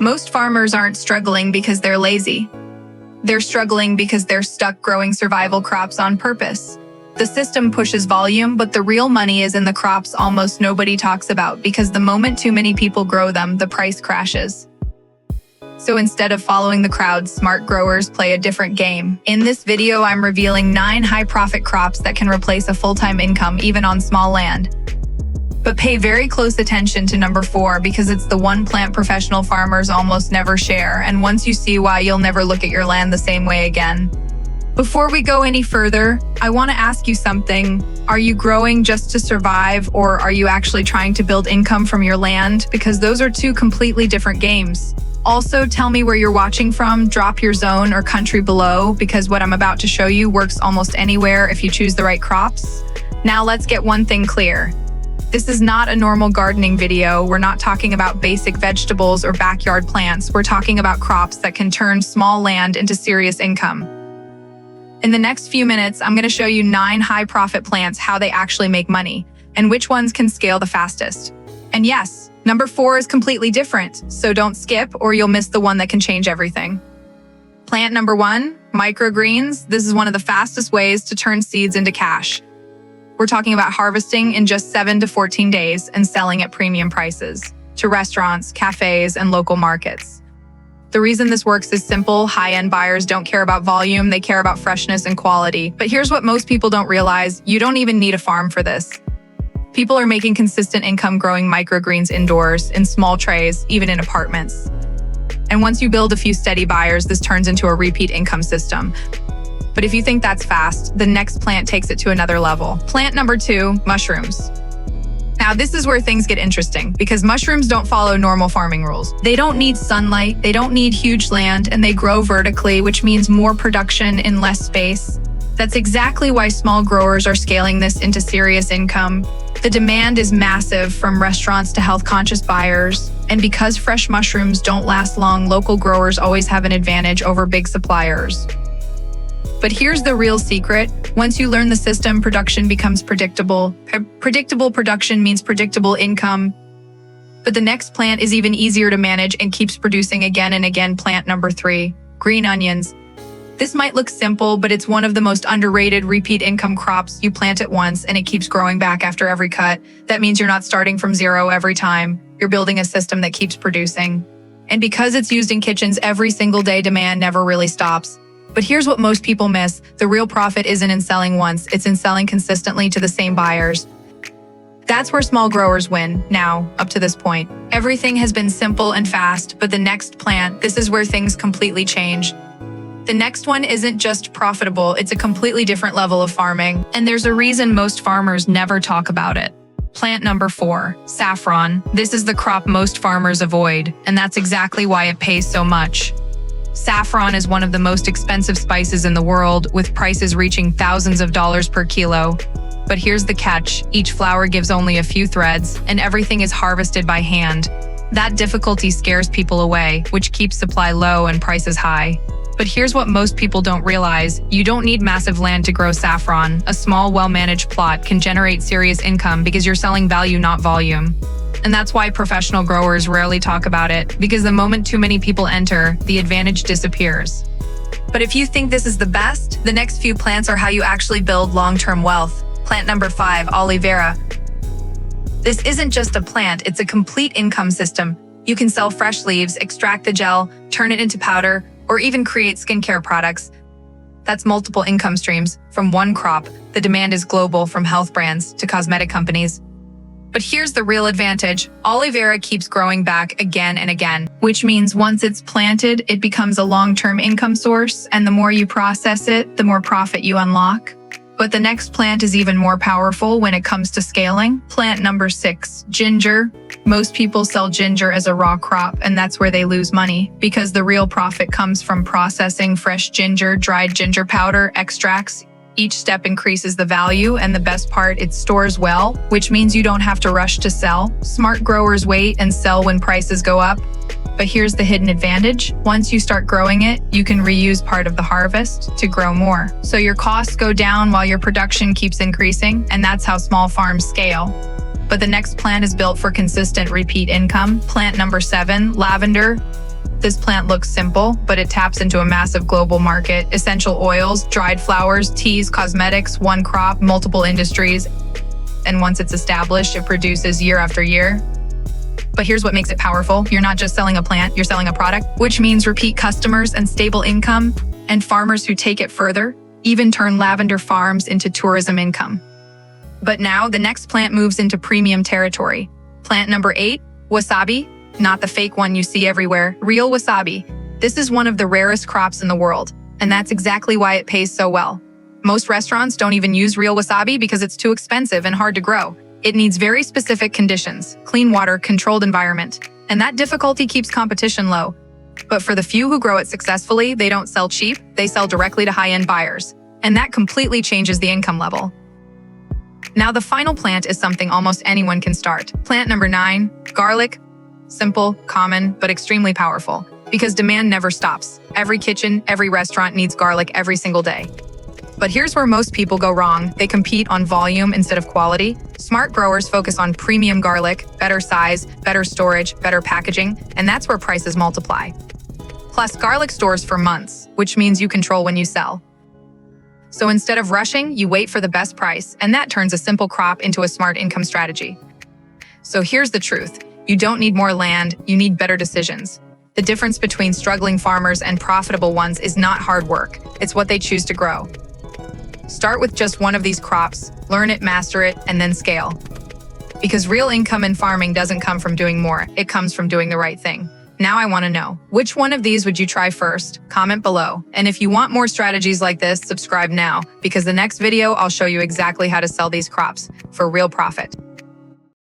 Most farmers aren't struggling because they're lazy. They're struggling because they're stuck growing survival crops on purpose. The system pushes volume, but the real money is in the crops almost nobody talks about because the moment too many people grow them, the price crashes. So instead of following the crowd, smart growers play a different game. In this video, I'm revealing 9 high-profit crops that can replace a full-time income even on small land. But pay very close attention to number 4 because it's the one plant professional farmers almost never share, and once you see why, you'll never look at your land the same way again. Before we go any further, I want to ask you something. Are you growing just to survive, or are you actually trying to build income from your land? Because those are 2 completely different games. Also, tell me where you're watching from, drop your zone or country below, because what I'm about to show you works almost anywhere if you choose the right crops. Now let's get one thing clear. This is not a normal gardening video. We're not talking about basic vegetables or backyard plants. We're talking about crops that can turn small land into serious income. In the next few minutes, I'm going to show you 9 high-profit plants, how they actually make money, and which ones can scale the fastest. And yes, number 4 is completely different, so don't skip or you'll miss the one that can change everything. Plant number 1, microgreens. This is one of the fastest ways to turn seeds into cash. We're talking about harvesting in just 7 to 14 days and selling at premium prices to restaurants, cafes, and local markets. The reason this works is simple. High-end buyers don't care about volume, they care about freshness and quality. But here's what most people don't realize. You don't even need a farm for this. People are making consistent income growing microgreens indoors, in small trays, even in apartments. And once you build a few steady buyers, this turns into a repeat income system. But if you think that's fast, the next plant takes it to another level. Plant number 2, mushrooms. Now, this is where things get interesting because mushrooms don't follow normal farming rules. They don't need sunlight, they don't need huge land, and they grow vertically, which means more production in less space. That's exactly why small growers are scaling this into serious income. The demand is massive from restaurants to health-conscious buyers. And because fresh mushrooms don't last long, local growers always have an advantage over big suppliers. But here's the real secret. Once you learn the system, production becomes predictable. Predictable production means predictable income. But the next plant is even easier to manage and keeps producing again and again. Plant number 3, green onions. This might look simple, but it's one of the most underrated repeat income crops. You plant it once and it keeps growing back after every cut. That means you're not starting from zero every time. You're building a system that keeps producing. And because it's used in kitchens every single day, demand never really stops. But here's what most people miss. The real profit isn't in selling once, it's in selling consistently to the same buyers. That's where small growers win. Now, up to this point, everything has been simple and fast, but the next plant, this is where things completely change. The next one isn't just profitable, it's a completely different level of farming. And there's a reason most farmers never talk about it. Plant number 4, saffron. This is the crop most farmers avoid, and that's exactly why it pays so much. Saffron is one of the most expensive spices in the world, with prices reaching thousands of dollars per kilo. But here's the catch. Each flower gives only a few threads, and everything is harvested by hand. That difficulty scares people away, which keeps supply low and prices high. But here's what most people don't realize. You don't need massive land to grow saffron. A small, well-managed plot can generate serious income because you're selling value, not volume. And that's why professional growers rarely talk about it, because the moment too many people enter, the advantage disappears. But if you think this is the best, the next few plants are how you actually build long-term wealth. Plant number 5, aloe vera. This isn't just a plant, it's a complete income system. You can sell fresh leaves, extract the gel, turn it into powder, or even create skincare products. That's multiple income streams from one crop. The demand is global, from health brands to cosmetic companies. But here's the real advantage. Aloe vera keeps growing back again and again, which means once it's planted, it becomes a long-term income source, and the more you process it, the more profit you unlock. But the next plant is even more powerful when it comes to scaling. Plant number 6, ginger. Most people sell ginger as a raw crop, and that's where they lose money, because the real profit comes from processing fresh ginger, dried ginger powder, extracts. Each step increases the value, and the best part, it stores well, which means you don't have to rush to sell. Smart growers wait and sell when prices go up. But here's the hidden advantage. Once you start growing it, you can reuse part of the harvest to grow more. So your costs go down while your production keeps increasing, and that's how small farms scale. But the next plant is built for consistent repeat income. Plant number 7, lavender. This plant looks simple, but it taps into a massive global market. Essential oils, dried flowers, teas, cosmetics, one crop, multiple industries. And once it's established, it produces year after year. But here's what makes it powerful. You're not just selling a plant, you're selling a product, which means repeat customers and stable income. And farmers who take it further even turn lavender farms into tourism income. But now the next plant moves into premium territory. Plant number 8, wasabi. Not the fake one you see everywhere, real wasabi. This is one of the rarest crops in the world, and that's exactly why it pays so well. Most restaurants don't even use real wasabi because it's too expensive and hard to grow. It needs very specific conditions, clean water, controlled environment, and that difficulty keeps competition low. But for the few who grow it successfully, they don't sell cheap, they sell directly to high-end buyers, and that completely changes the income level. Now the final plant is something almost anyone can start. Plant number 9, garlic. Simple, common, but extremely powerful, because demand never stops. Every kitchen, every restaurant needs garlic every single day. But here's where most people go wrong. They compete on volume instead of quality. Smart growers focus on premium garlic, better size, better storage, better packaging, and that's where prices multiply. Plus, garlic stores for months, which means you control when you sell. So instead of rushing, you wait for the best price, and that turns a simple crop into a smart income strategy. So here's the truth. You don't need more land, you need better decisions. The difference between struggling farmers and profitable ones is not hard work, it's what they choose to grow. Start with just one of these crops, learn it, master it, and then scale. Because real income in farming doesn't come from doing more, it comes from doing the right thing. Now I want to know, which one of these would you try first? Comment below. And if you want more strategies like this, subscribe now, because the next video I'll show you exactly how to sell these crops for real profit.